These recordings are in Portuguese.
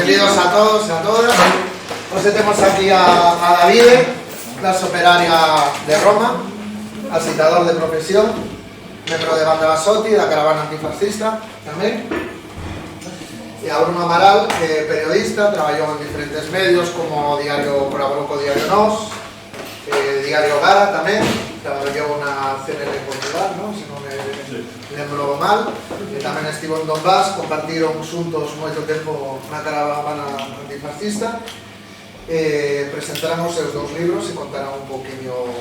Benvidos a todos e a todas. Hoxe temos aquí a David, clase operaria de Roma, asistador de profesión, membro de Banda Basotti, da caravana antifascista tamén. E a Bruno Amaral, que é periodista, traballou en diferentes medios como Diario, colaborou co Diario Nos, Diario Gara tamén, traballou na CNN Portugal, non? Se non me lembro mal, e tamén estivo en Donbass, compartiron xuntos moito tempo na caravana antifascista. Presentarán os seus dous libros e contarán un poquinho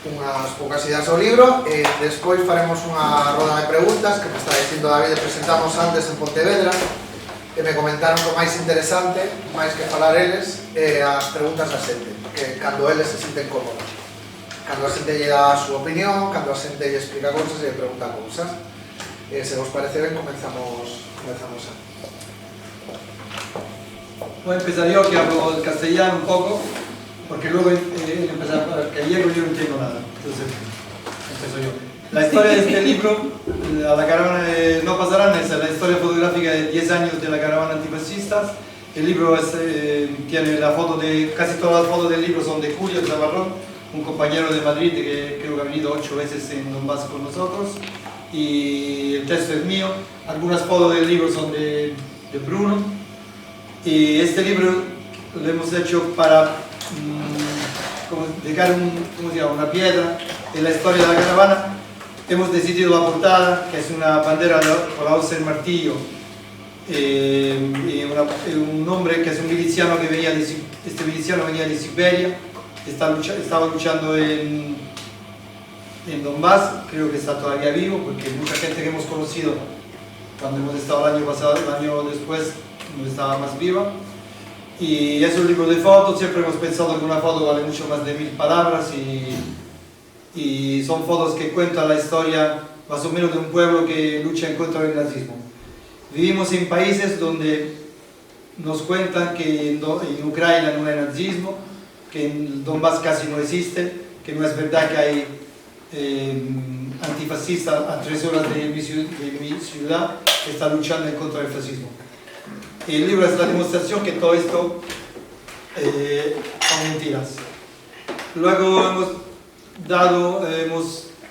unhas poucas ideas ao libro, e despois faremos unha roda de preguntas que me está dicindo David. Presentamos antes en Pontevedra e me comentaron que o máis interesante, máis que falar eles, é as preguntas da xente, que cando eles se sinten cómodos, cando a xente lle dá a súa opinión, cando a xente lle explica cousas e lle pregunta cousas. Se vos parece ben, comenzamos a. Voy a empezar yo, que hablo el castellano un poco, porque luego empezar, que ayer yo no entiendo nada, entonces empiezo yo. La historia de este libro, la caravana no pasarán, es la historia fotográfica de 10 años de la caravana antifascistas. El libro tiene la foto de, casi todas las fotos del libro son de Julio Zavarrón, un compañero de Madrid que creo que ha venido 8 veces en Donbass con nosotros, y el texto es mío. Algunas fotos del libro son de Bruno, y este libro lo hemos hecho para dejar una piedra en la historia de la caravana. Hemos decidido la portada, que es una bandera con la hoz del martillo, y un hombre que es un miliciano que venía este miliciano venía de Siberia, estaba luchando en Donbass. Creo que está todavía vivo, porque mucha gente que hemos conocido cuando hemos estado el año pasado, el año después, no estaba más viva. Y es un libro de fotos. Siempre hemos pensado que una foto vale mucho más de 1000 palabras, y son fotos que cuentan la historia más o menos de un pueblo que lucha en contra del nazismo. Vivimos en países donde nos cuentan que en Ucrania no hay nazismo, que en Donbass casi no existe, que no es verdad que hay antifascistas a 3 horas de mi ciudad que están luchando en contra del fascismo. El libro es la demostración que todo esto son mentiras. Luego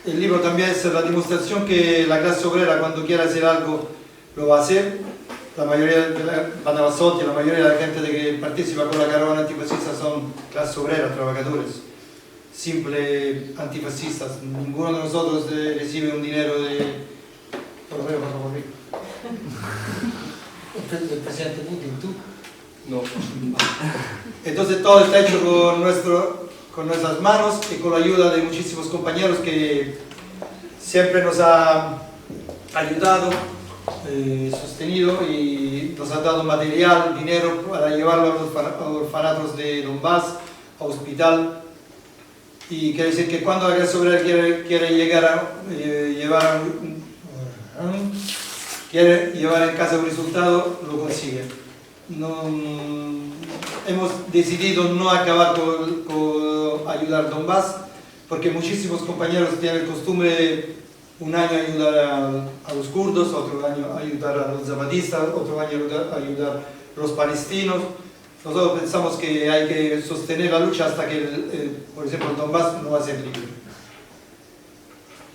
el libro también es la demostración que la clase obrera, cuando quiera hacer algo, lo va a hacer. La mayoría de la Banda Basotti, la mayoría de la gente que participa con la caravana antifascista son clase obrera, trabajadores, simple antifascistas. Ninguno de nosotros recibe un dinero de... ¿El presidente Putin, tú? No. Entonces todo está hecho con nuestras manos y con la ayuda de muchísimos compañeros que siempre nos han ayudado, sostenido, y nos han dado material, dinero para llevarlo a los orfanatos de Donbass, a hospital. Y quiere decir que cuando la clase obrera quiere llevar en casa un resultado, lo consigue. Hemos decidido no acabar con ayudar a Donbass, porque muchísimos compañeros tienen costumbre un año ayudar a los kurdos, otro año ayudar a los zapatistas, otro año ayudar a los palestinos. Nosotros pensamos que hay que sostener la lucha hasta que, por ejemplo, el Donbass no va a ser libre.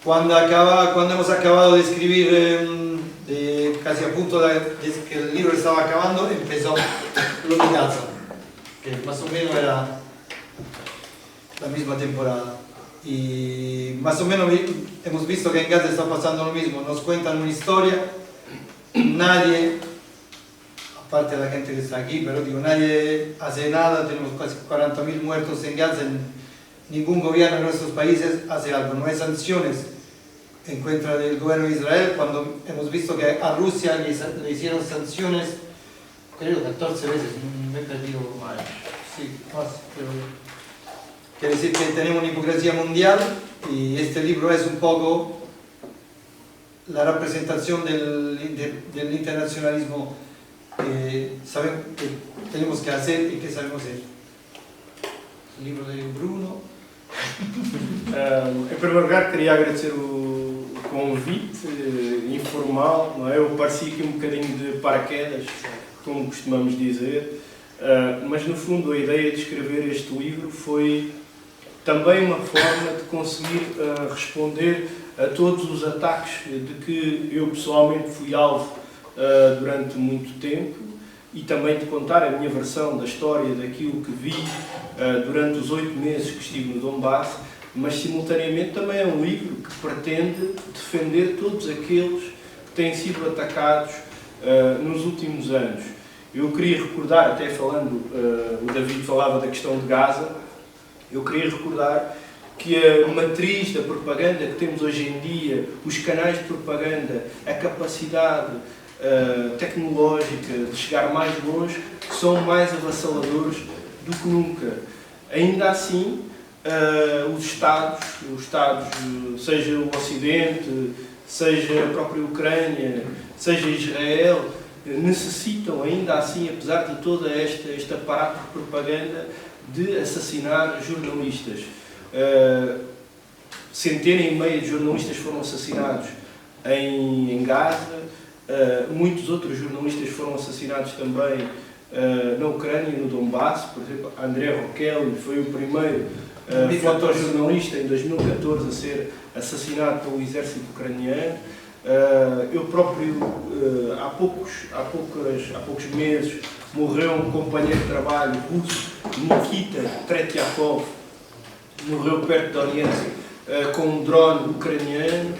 Cuando hemos acabado de escribir, casi a punto de que el libro estaba acabando, empezó lo de Gaza, que más o menos era la misma temporada. Y más o menos hemos visto que en Gaza está pasando lo mismo. Nos cuentan una historia, nadie, aparte de la gente que está aquí, pero digo, nadie hace nada. Tenemos casi 40.000 muertos en Gaza. Ningún gobierno en nuestros países hace algo. No hay sanciones en contra del gobierno de Israel, cuando hemos visto que a Rusia le hicieron sanciones, creo 14 veces, me he perdido, sí, más, pero quiere decir que tenemos una hipocresía mundial, y este libro es un poco la representación del internacionalismo que tenemos que hacer y que sabemos hacer. El libro de Bruno. Em primeiro lugar, queria agradecer o convite informal, não é? Eu pareci aqui um bocadinho de paraquedas, como costumamos dizer, mas no fundo a ideia de escrever este livro foi também uma forma de conseguir responder a todos os ataques de que eu pessoalmente fui alvo durante muito tempo e também de contar a minha versão da história daquilo que vi durante os 8 meses que estive no Donbass, mas simultaneamente também é um livro que pretende defender todos aqueles que têm sido atacados nos últimos anos. Eu queria recordar, até falando, o David falava da questão de Gaza, eu queria recordar que a matriz da propaganda que temos hoje em dia, os canais de propaganda, a capacidade tecnológica de chegar mais longe, são mais avassaladores do que nunca. Ainda assim, os Estados, seja o Ocidente, seja a própria Ucrânia, seja Israel, necessitam ainda assim, apesar de todo este aparato de propaganda, de assassinar jornalistas. Centenas e meia de jornalistas foram assassinados em Gaza, muitos outros jornalistas foram assassinados também na Ucrânia e no Donbass. Por exemplo, Andrei Roquel foi o primeiro fotojornalista em 2014 a ser assassinado pelo exército ucraniano. Eu próprio, há poucos meses, morreu um companheiro de trabalho russo, Nikita Tretyakov, morreu perto de Donetsk com um drone ucraniano.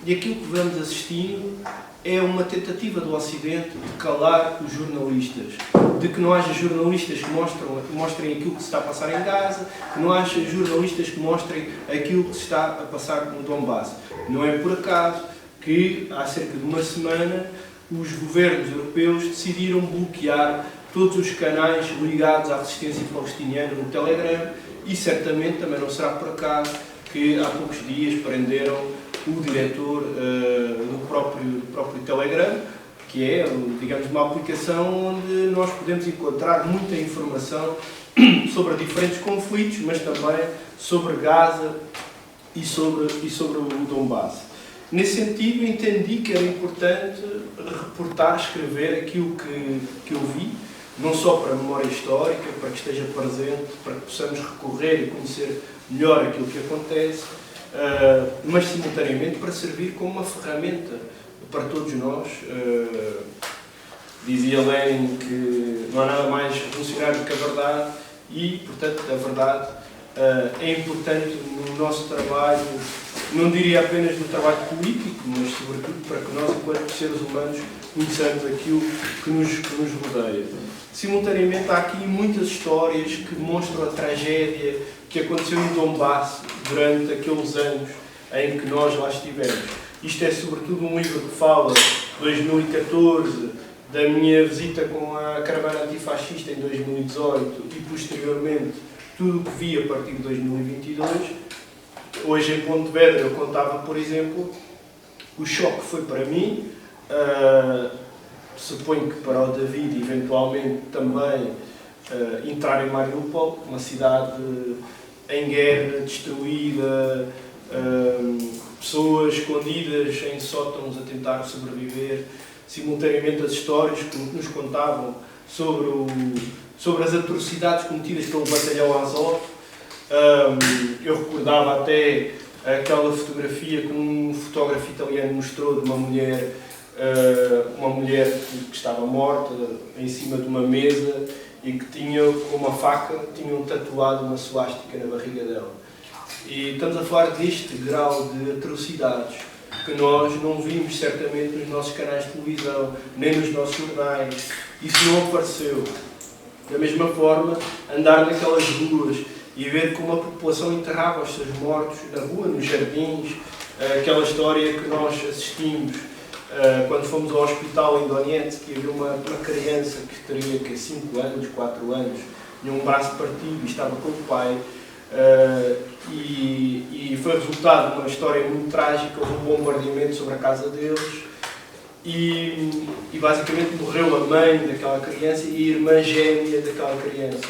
E aquilo que vamos assistindo é uma tentativa do Ocidente de calar os jornalistas, de que não haja jornalistas que mostrem aquilo que se está a passar em Gaza, que não haja jornalistas que mostrem aquilo que se está a passar no Donbass. Não é por acaso que há cerca de uma semana os governos europeus decidiram bloquear todos os canais ligados à resistência palestiniana no Telegram e certamente também não será por acaso que há poucos dias prenderam o diretor do próprio Telegram, que é, digamos, uma aplicação onde nós podemos encontrar muita informação sobre diferentes conflitos, mas também sobre Gaza e sobre o Donbass. Nesse sentido, entendi que era importante reportar, escrever aquilo que eu vi, não só para a memória histórica, para que esteja presente, para que possamos recorrer e conhecer melhor aquilo que acontece, mas simultaneamente para servir como uma ferramenta para todos nós. Dizia Lenin que não há nada mais revolucionário do que a verdade e, portanto, a verdade é importante no nosso trabalho, não diria apenas no trabalho político, mas sobretudo para que nós, enquanto seres humanos, conheçamos aquilo que nos rodeia. Simultaneamente, há aqui muitas histórias que demonstram a tragédia que aconteceu no Donbass durante aqueles anos em que nós lá estivemos. Isto é sobretudo um livro que fala de 2014, da minha visita com a caravana antifascista em 2018 e posteriormente tudo o que vi a partir de 2022. Hoje em Pontevedra eu contava, por exemplo, o choque que foi para mim, suponho que para o David eventualmente também, entrar em Mariupol, uma cidade em guerra, destruída, pessoas escondidas em sótãos a tentar sobreviver, simultaneamente as histórias que nos contavam sobre as atrocidades cometidas pelo batalhão Azov. Eu recordava até aquela fotografia que um fotógrafo italiano mostrou de uma mulher que estava morta em cima de uma mesa e que tinha, com uma faca, tinham tatuado uma suástica na barriga dela. E estamos a falar deste grau de atrocidades que nós não vimos certamente nos nossos canais de televisão, nem nos nossos jornais. Isso não apareceu. Da mesma forma, andar naquelas ruas e ver como a população enterrava os seus mortos na rua, nos jardins, aquela história que nós assistimos quando fomos ao hospital em Donetsk, que havia uma criança que teria 5 anos, 4 anos, tinha um braço partido e estava com o pai, e foi resultado de uma história muito trágica. Houve um bombardeamento sobre a casa deles e basicamente morreu a mãe daquela criança e a irmã gêmea daquela criança.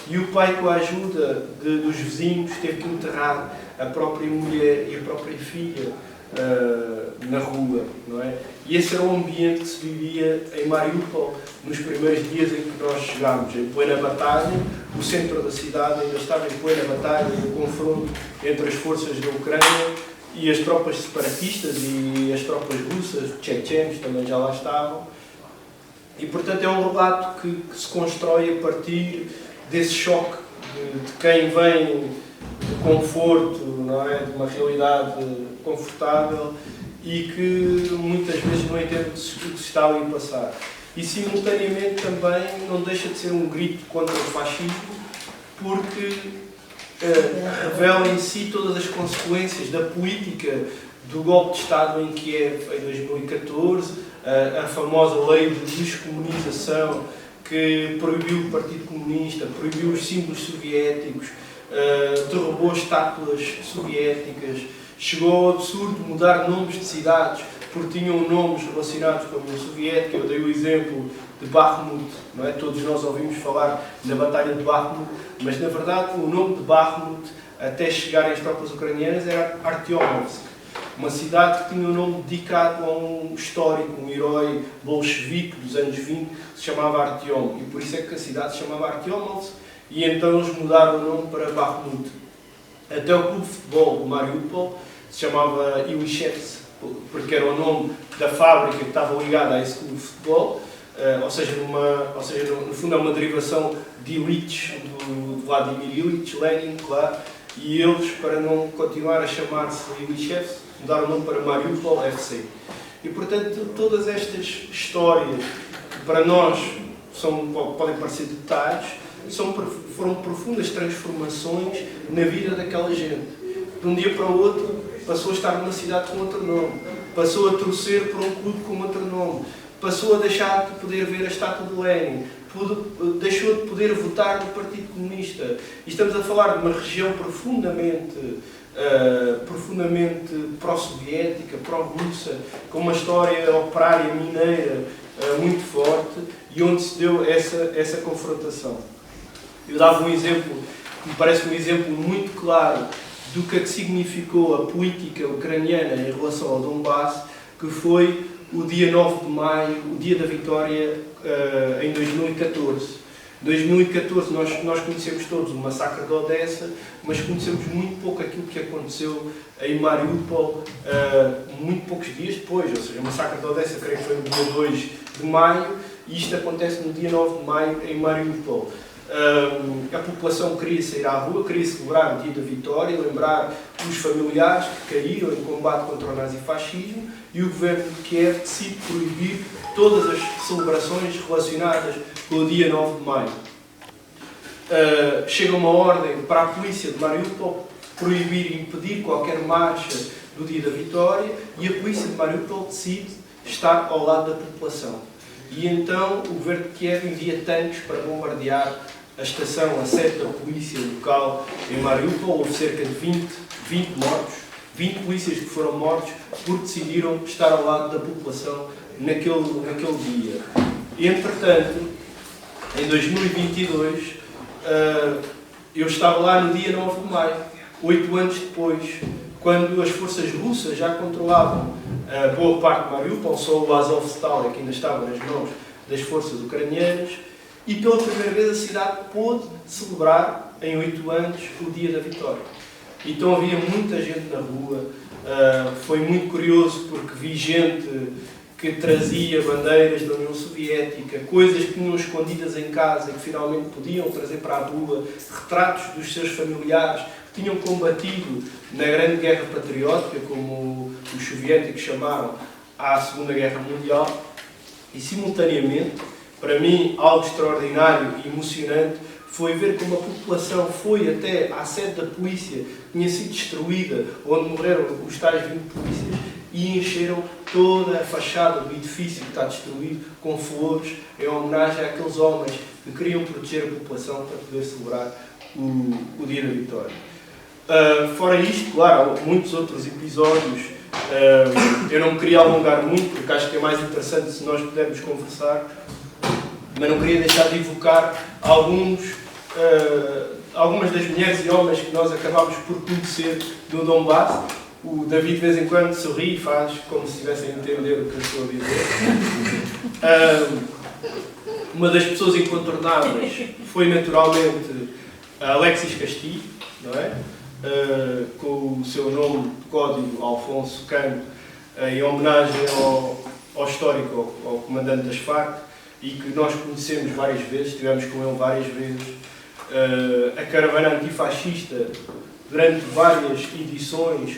E o pai, com a ajuda dos vizinhos, teve que enterrar a própria mulher e a própria filha na rua, não é? E esse era o ambiente que se vivia em Mariupol nos primeiros dias em que nós chegámos, em plena batalha. O centro da cidade ainda estava em plena batalha, em confronto entre as forças da Ucrânia e as tropas separatistas e as tropas russas, chechenos também já lá estavam. E, portanto, é um relato que se constrói a partir desse choque de quem vem de conforto, não é? De uma realidade confortável e que muitas vezes não entende o que se está ali a passar. E, simultaneamente, também não deixa de ser um grito contra o fascismo, porque revela em si todas as consequências da política do golpe de Estado em Kiev em 2014, a famosa lei de descomunização que proibiu o Partido Comunista, proibiu os símbolos soviéticos, derrubou estátuas soviéticas, chegou ao absurdo de mudar nomes de cidades porque tinham nomes relacionados com a União Soviética. Eu dei o exemplo de Bakhmut, não é? Todos nós ouvimos falar na Batalha de Bakhmut, mas na verdade o nome de Bakhmut, até chegarem as tropas ucranianas, era Artyomovsk, uma cidade que tinha um nome dedicado a um histórico, um herói bolchevique dos anos 20, que se chamava Artyom, e por isso é que a cidade se chamava Artyomovsk, e então eles mudaram o nome para Bakhmut. Até o clube de futebol de Mariupol se chamava Ilishevsk, porque era o nome da fábrica que estava ligada a esse clube de futebol, ou seja, no fundo é uma derivação de Ilyich, do Vladimir Ilyich Lenin, claro, e eles, para não continuar a chamar-se Ilishevsk, mudaram o nome para Mariupol FC. E, portanto, todas estas histórias, que para nós podem parecer detalhes, foram profundas transformações na vida daquela gente. De um dia para o outro, passou a estar numa cidade com outro nome, passou a torcer por um clube com outro nome, passou a deixar de poder ver a estátua de Lenin, deixou de poder votar no Partido Comunista. E estamos a falar de uma região profundamente pró-soviética, pró-russa, com uma história operária mineira muito forte, e onde se deu essa confrontação. Eu dava um exemplo, que me parece um exemplo muito claro do que é que significou a política ucraniana em relação ao Donbass, que foi o dia 9 de maio, o dia da vitória em 2014. Em 2014 nós conhecemos todos o massacre de Odessa, mas conhecemos muito pouco aquilo que aconteceu em Mariupol muito poucos dias depois. Ou seja, o massacre de Odessa creio que foi no dia 2 de maio e isto acontece no dia 9 de maio em Mariupol. A população queria sair à rua, queria celebrar o dia da vitória, lembrar os familiares que caíram em combate contra o nazifascismo, e o governo de Kiev decide proibir todas as celebrações relacionadas com o dia 9 de maio. Chega uma ordem para a polícia de Mariupol proibir e impedir qualquer marcha do dia da vitória, e a polícia de Mariupol decide estar ao lado da população. E então o governo de Kiev envia tanques para bombardear a estação, a sede da polícia local em Mariupol. Houve cerca de 20 mortos, 20 polícias que foram mortos porque decidiram estar ao lado da população naquele dia. E, entretanto, em 2022, eu estava lá no dia 9 de maio, 8 anos depois, quando as forças russas já controlavam boa parte de Mariupol, só o Azovstal é que ainda estava nas mãos das forças ucranianas, e pela primeira vez a cidade pôde celebrar, em 8 anos, o dia da vitória. Então havia muita gente na rua, foi muito curioso porque vi gente que trazia bandeiras da União Soviética, coisas que tinham escondidas em casa e que finalmente podiam trazer para a rua, retratos dos seus familiares que tinham combatido na Grande Guerra Patriótica, como os soviéticos chamaram à Segunda Guerra Mundial. E, simultaneamente, para mim, algo extraordinário e emocionante foi ver como a população foi até à sede da polícia, que tinha sido destruída, onde morreram os tais 20 polícias, e encheram toda a fachada do edifício que está destruído com flores, em homenagem àqueles homens que queriam proteger a população para poder celebrar o dia da vitória. Fora isto, claro, há muitos outros episódios. Eu não me queria alongar muito, porque acho que é mais interessante se nós pudermos conversar, mas não queria deixar de evocar algumas das mulheres e homens que nós acabámos por conhecer do Donbass. O David de vez em quando sorri e faz como se estivesse a entender o que eu estou a dizer. Uma das pessoas incontornáveis foi naturalmente a Alexis Castilho, não é? Com o seu nome de código Alfonso Cano, em homenagem ao histórico, ao comandante das FARC, e que nós conhecemos várias vezes, estivemos com ele várias vezes. A caravana antifascista, durante várias edições,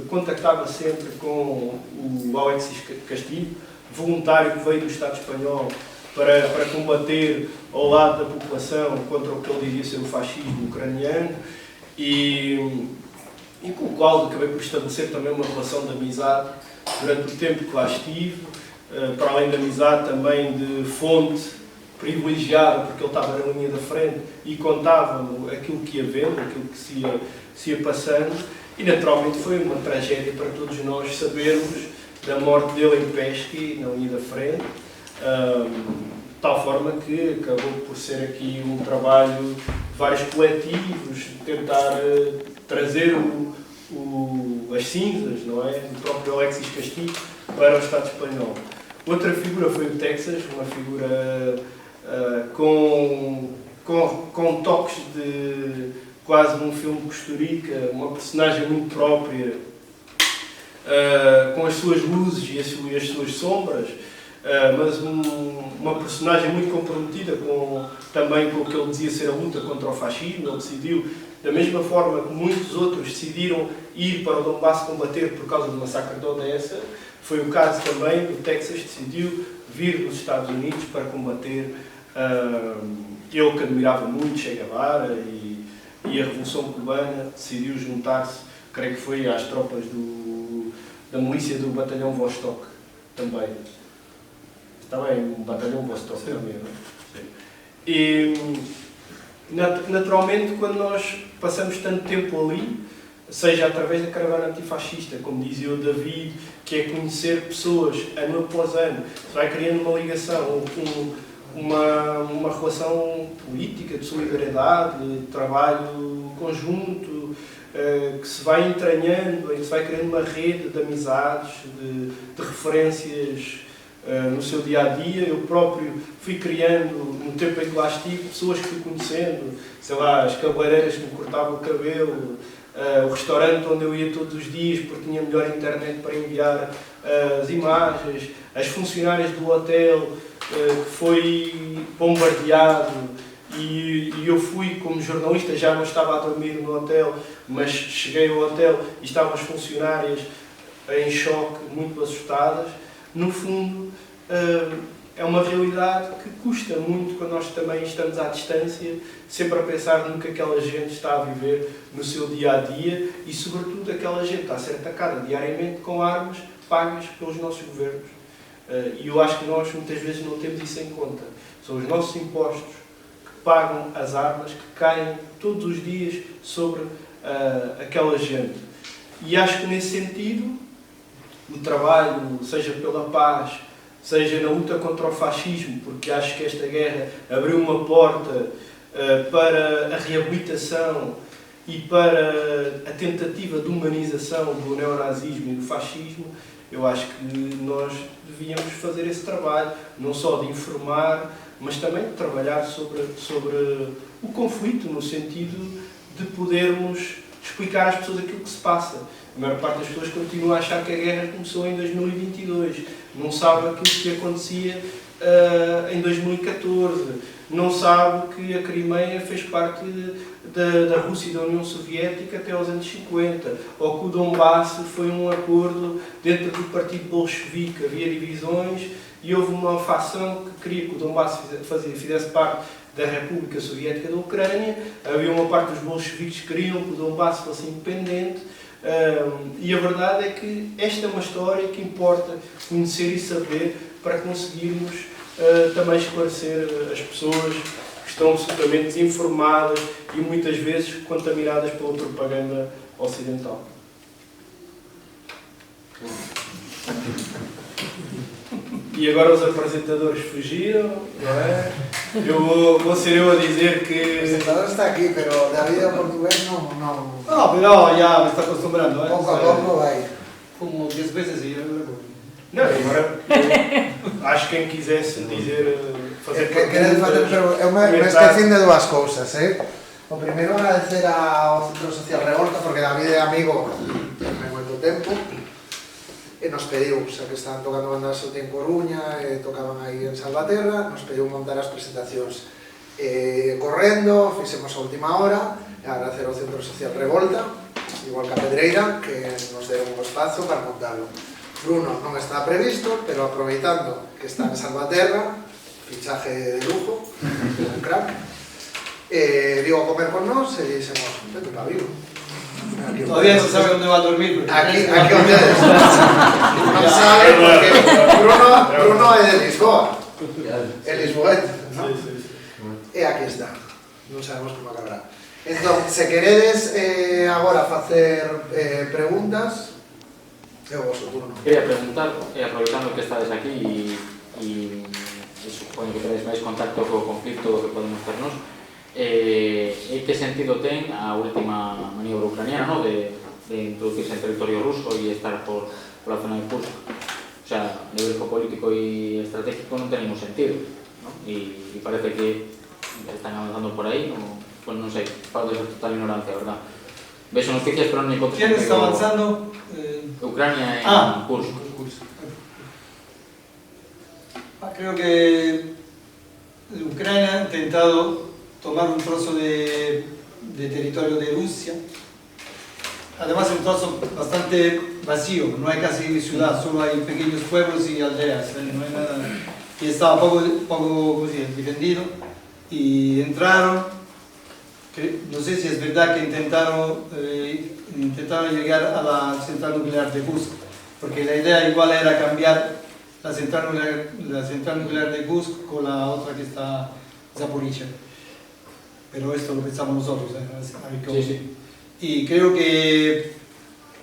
contactava sempre com o Alexis Castilho, voluntário que veio do Estado espanhol para combater ao lado da população contra o que ele diria ser o fascismo ucraniano, e com o qual acabei por estabelecer também uma relação de amizade durante o tempo que lá estive, para além da amizade também de fonte privilegiada, porque ele estava na linha da frente e contava-me aquilo que ia vendo, aquilo que se ia passando, e naturalmente foi uma tragédia para todos nós sabermos da morte dele em Pesque, na linha da frente, de tal forma que acabou por ser aqui um trabalho de vários coletivos, tentar trazer as cinzas, não é, do próprio Alexis Castilho para o Estado espanhol. Outra figura foi o Texas, uma figura com toques de quase um filme Costurica, uma personagem muito própria, com as suas luzes e as suas sombras, mas uma personagem muito comprometida também com o que ele dizia ser a luta contra o fascismo. Ele decidiu, da mesma forma que muitos outros decidiram ir para o Donbass combater por causa do massacre de Odessa, foi o caso também do Texas, decidiu vir dos Estados Unidos para combater ele que admirava muito Che Guevara e a Revolução Cubana, decidiu juntar-se, creio que foi às tropas da milícia do Batalhão Vostok também. Estava em Batalhão Vostok também, não é? Sim. E naturalmente, quando nós passamos tanto tempo ali, seja através da caravana antifascista, como dizia o David, que é conhecer pessoas ano após ano, se vai criando uma ligação, uma relação política, de solidariedade, de trabalho conjunto, que se vai entranhando, em que se vai criando uma rede de amizades, de referências no seu dia-a-dia. Eu próprio fui criando, no tempo em que lá estive, pessoas que fui conhecendo, sei lá, as cabeleireiras que me cortavam o cabelo, o restaurante onde eu ia todos os dias porque tinha melhor internet para enviar as imagens, as funcionárias do hotel que foi bombardeado e eu fui como jornalista, já não estava a dormir no hotel, mas cheguei ao hotel e estavam as funcionárias em choque, muito assustadas. No fundo, é uma realidade que custa muito quando nós também estamos à distância, sempre a pensar no que aquela gente está a viver no seu dia-a-dia e, sobretudo, aquela gente está a ser atacada diariamente com armas pagas pelos nossos governos. E eu acho que nós, muitas vezes, não temos isso em conta. São os nossos impostos que pagam as armas que caem todos os dias sobre aquela gente. E acho que, nesse sentido, o trabalho, seja pela paz, seja na luta contra o fascismo, porque acho que esta guerra abriu uma porta para a reabilitação e para a tentativa de humanização do neonazismo e do fascismo. Eu acho que nós devíamos fazer esse trabalho, não só de informar, mas também de trabalhar sobre o conflito, no sentido de podermos explicar às pessoas aquilo que se passa. A maior parte das pessoas continua a achar que a guerra começou em 2022, não sabe aquilo que acontecia em 2014, não sabe que a Crimeia fez parte da Rússia e da União Soviética até aos anos 50, ou que o Donbass foi um acordo dentro do Partido Bolchevique, havia divisões e houve uma facção que queria que o Donbass fizesse parte da República Soviética da Ucrânia, havia uma parte dos bolcheviques que queriam que o Donbass fosse independente. E a verdade é que esta é uma história que importa conhecer e saber para conseguirmos também esclarecer as pessoas que estão absolutamente desinformadas e muitas vezes contaminadas pela propaganda ocidental. E agora os apresentadores fugiram, não é? vou ser eu a dizer El que presentador está aquí, pero David en portugués no. No, pero ya me está acostumbrando, ¿eh? Poco a poco va a ir. Como 10 veces y ya luego. não, agora acho que quem quisesse dizer, fazer Queres facer, pero eu me esquecín de dúas cousas, O primeiro agradecer ao Centro Social Revolta, porque David é amigo de moito tempo, e nos pediu, xa que estaban tocando Banda Basotti en Coruña, e tocaban aí en Salvaterra, nos pediu montar as presentacións correndo, fixemos a última hora, e agradecer ao Centro Social Revolta, igual que a Pedreira, que nos deron un espazo para montarlo. Bruno non está previsto, pero aproveitando que está en Salvaterra, fichaje de lujo, un crack, digo a comer con nos e dixemos, vete para Vigo. Todavía no sabe dónde va a dormir. Aquí ustedes. Non sabe porque Bruno é de Lisboa. El lisboeta, ¿no? E aquí está. Non sabemos como acabará. Entón, se queredes agora facer preguntas, é o vosso turno. Quería preguntar, aproveitando que estades aquí e supoño que tenéis máis contacto co conflito que podemos ternos, que sentido ten a última maniobra ucraniana, ¿no? de introducirse en territorio ruso e estar por la zona de Kursk? O sea, a nivel geopolítico e estratégico non ten ningún sentido, ¿no? E parece que están avanzando por aí, pues non sei, falo de total ignorancia, verdad? Ves noticias, pero non encontro... ¿Quién está avanzando? Ucrania en Kursk. Creo que Ucrania ha intentado tomar un trozo de territorio de Rusia. Además es un trozo bastante vacío, no hay casi ciudad, solo hay pequeños pueblos y aldeas, no hay nada. Y estaba poco ¿cómo se dice?, defendido y entraron. No sé si es verdad que intentaron llegar a la central nuclear de Kursk, porque la idea igual era cambiar la central nuclear de Kursk con la otra que está en Zaporizhia. Pero esto lo pensamos nosotros, Sí. Y creo que,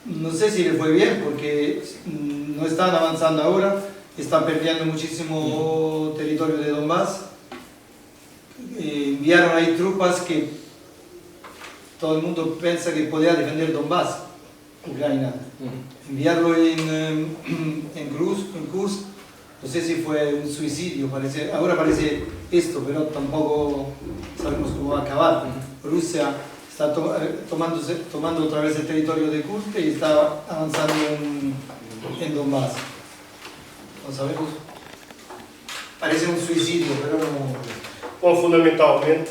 no sé si le fue bien, porque no están avanzando ahora, están perdiendo muchísimo territorio de Donbass. Enviaron ahí tropas que todo el mundo piensa que podía defender Donbass, Ucrania. Enviarlo en Kursk, no sé si fue un suicidio, ahora parece esto, pero tampoco sabemos cómo va a acabar. Rusia está tomando otra vez el territorio de Kursk y está avanzando en Donbass. No sabemos. Parece un suicidio, pero no... Bom, fundamentalmente,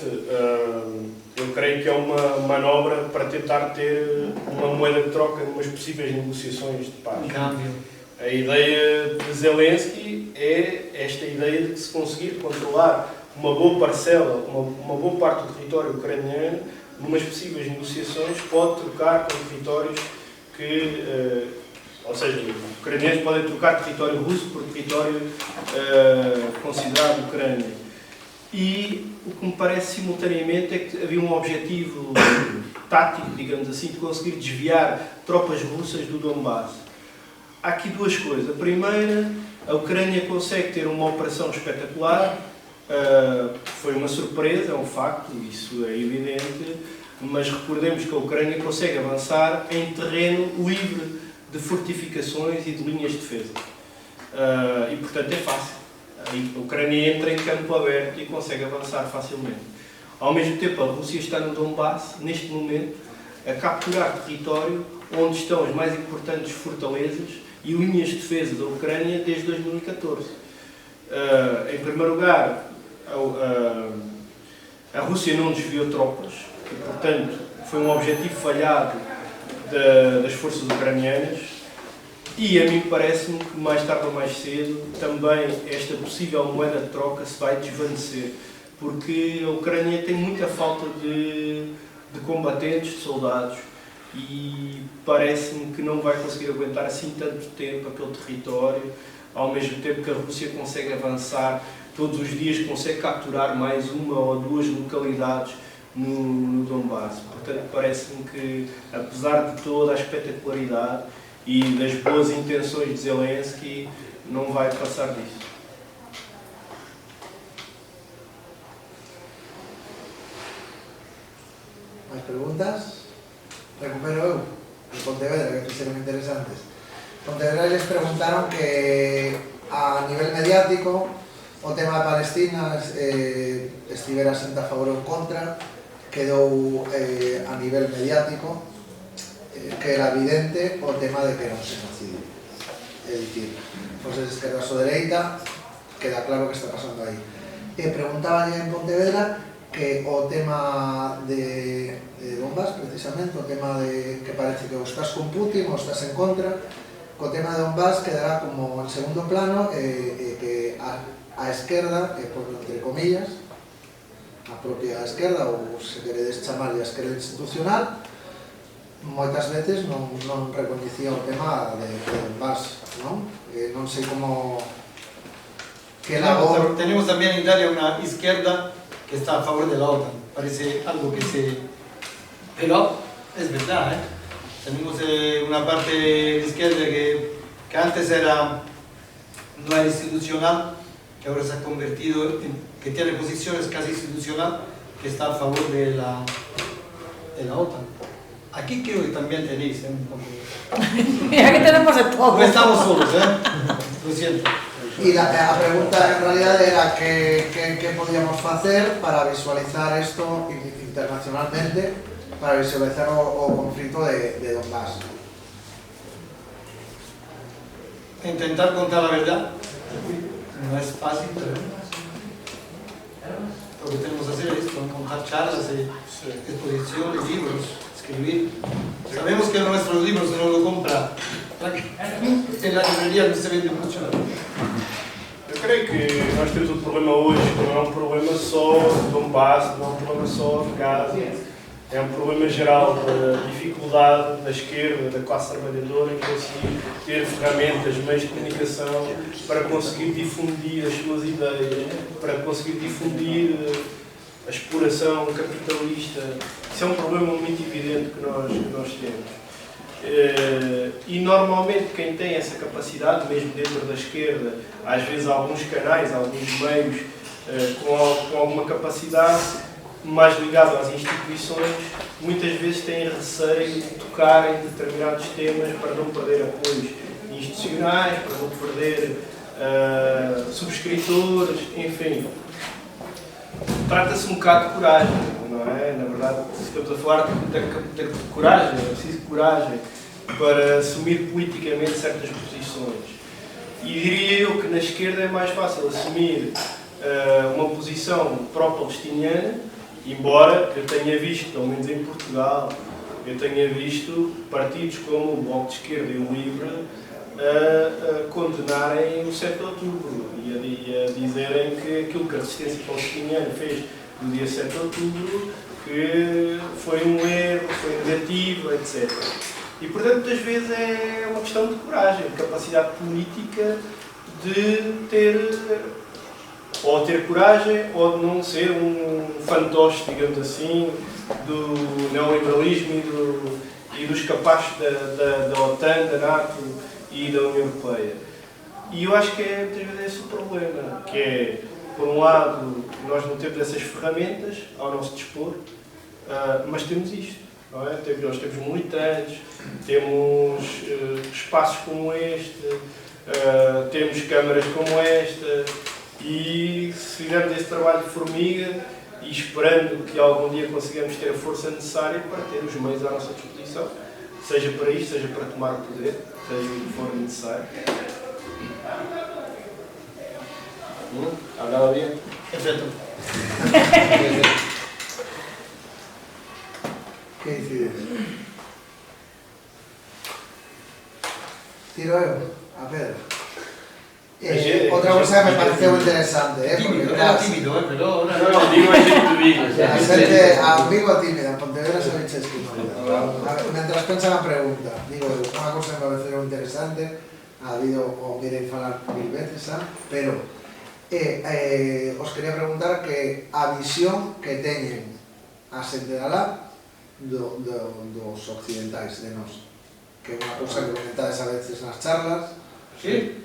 eu creio que é uma manobra para tentar ter uma moeda de troca numas possíveis negociações de paz. A ideia de Zelensky é esta ideia de que se conseguir controlar uma boa parcela, uma boa parte do território ucraniano, numas possíveis negociações, pode trocar com territórios que, ou seja, os ucranianos podem trocar território russo por território considerado Ucrânia. E o que me parece simultaneamente é que havia um objetivo tático, digamos assim, de conseguir desviar tropas russas do Donbass. Há aqui duas coisas. A primeira, a Ucrânia consegue ter uma operação espetacular, foi uma surpresa, é um facto, isso é evidente, mas recordemos que a Ucrânia consegue avançar em terreno livre de fortificações e de linhas de defesa. E portanto é fácil. A Ucrânia entra em campo aberto e consegue avançar facilmente. Ao mesmo tempo, a Rússia está no Donbass, neste momento, a capturar território onde estão as mais importantes fortalezas e linhas de defesa da Ucrânia desde 2014. Em primeiro lugar, a Rússia não desviou tropas e, portanto, foi um objetivo falhado das forças ucranianas. E a mim parece-me que mais tarde ou mais cedo também esta possível moeda de troca se vai desvanecer, porque a Ucrânia tem muita falta de combatentes, de soldados, e parece-me que não vai conseguir aguentar assim tanto tempo aquele território, ao mesmo tempo que a Rússia consegue avançar, todos os dias consegue capturar mais uma ou duas localidades no Donbass. Portanto, parece-me que, apesar de toda a espetacularidade e das boas intenções de Zelensky, não vai passar disso. máis preguntas? Recupero eu, en Pontevedra, que fixeron interesantes. Pontevedra les preguntaron que a nivel mediático o tema de Palestina estivera senta a favor ou contra, quedou a nivel mediático que era evidente o tema de que era un xenocidio. É dicir, fose de esquerda ou dereita, queda claro que está pasando aí. Preguntaban en Pontevedra que o tema de Donbass, precisamente, o tema de que parece que ou estás con Putin ou estás en contra, o tema de Donbass quedará como en segundo plano que a esquerda, entre comillas, a propia esquerda, ou se queredes chamarlle a esquerda institucional, moitas veces non recoñecía o tema de Donbass, non? Non sei como... Tenemos también en Italia una izquierda que está a favor de la OTAN. Parece algo que se... Pero es verdad, ¿eh? Tenemos una parte de izquierda que antes no era institucional, que ahora se ha convertido que tiene posiciones casi institucional, que está a favor de la OTAN. Aquí creo que también tenéis un poco... Mira que tenemos de todo. No estamos solos, lo siento. E a pregunta en realidad era que podíamos facer para visualizar isto internacionalmente, para visualizar o conflito de Donbass. Intentar contar la verdad no es fácil, pero lo que tenemos que hacer es contar charlas, exposiciones, libros, escribir. Sabemos que nuestros libros no lo compra en la librería, no se vende mucho. Eu creio que nós temos um problema hoje que não é um problema só de Donbass, não é um problema só de Gaza. É um problema geral da dificuldade da esquerda, da classe trabalhadora, em conseguir ter ferramentas, meios de comunicação para conseguir difundir as suas ideias, para conseguir difundir a exploração capitalista. Isso é um problema muito evidente que nós temos. E normalmente quem tem essa capacidade, mesmo dentro da esquerda, às vezes alguns canais, alguns meios com alguma capacidade, mais ligado às instituições, muitas vezes têm receio de tocar em determinados temas para não perder apoios institucionais, para não perder subscritores, enfim. Trata-se um bocado de coragem, não é? Na verdade, estamos a falar de coragem, é preciso coragem para assumir politicamente certas posições. E diria eu que na esquerda é mais fácil assumir uma posição pró-palestiniana, embora eu tenha visto, pelo menos em Portugal, eu tenha visto partidos como o Bloco de Esquerda e o LIVRE a condenarem o 7 de outubro e a dizerem que aquilo que a resistência palestiniana fez no dia 7 de outubro que foi um erro, foi negativo, etc. E, portanto, muitas vezes é uma questão de coragem, de capacidade política de ter coragem ou de não ser um fantoche, digamos assim, do neoliberalismo e dos capazes da OTAN, da NATO e da União Europeia. E eu acho que muitas vezes esse o problema, que é, por um lado, nós não temos essas ferramentas ao nosso dispor, mas temos isto. Não é? Nós temos militantes, temos espaços como este, temos câmaras como esta, e se fizermos esse trabalho de formiga e esperando que algum dia consigamos ter a força necessária para ter os meios à nossa disposição, seja para isto, seja para tomar o poder, seja o que for necessário. ¿Hablado bien? Perfecto. Que decides? Tiro eu, a Pedro. Outra cosa que me pareceu interesante, Tímido, era tímido, pero... No, digo a xente viva. A xente amigo tímida, en Pontevedra se veches que non. Mentras pensan a pregunta, digo, unha cosa que me pareceu interesante, ha habido, o querei falar 1000 veces, pero os quería preguntar que a visión que teñen a xente de alá dos occidentais, de nós, que é unha cosa que comentades a veces nas charlas. Sí.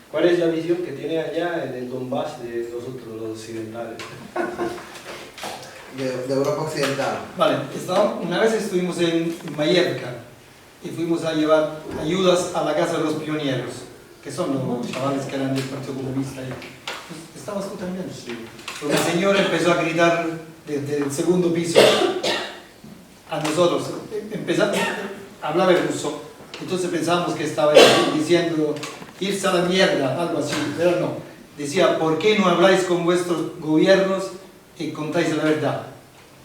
¿Cuál es la visión que tiene allá en el Donbass de nosotros, los occidentales? de Europa Occidental. Vale, una vez estuvimos en Mallorca y fuimos a llevar ayudas a la Casa de los Pioneros, que son los chavales que eran del Partido Comunista. Pues, ¿estabas tú también? Sí. Una señora empezó a gritar desde el segundo piso a nosotros. Hablaba en ruso, entonces pensamos que estaba diciendo irse a la mierda, algo así, pero no. Decía, ¿por qué no habláis con vuestros gobiernos y contáis la verdad?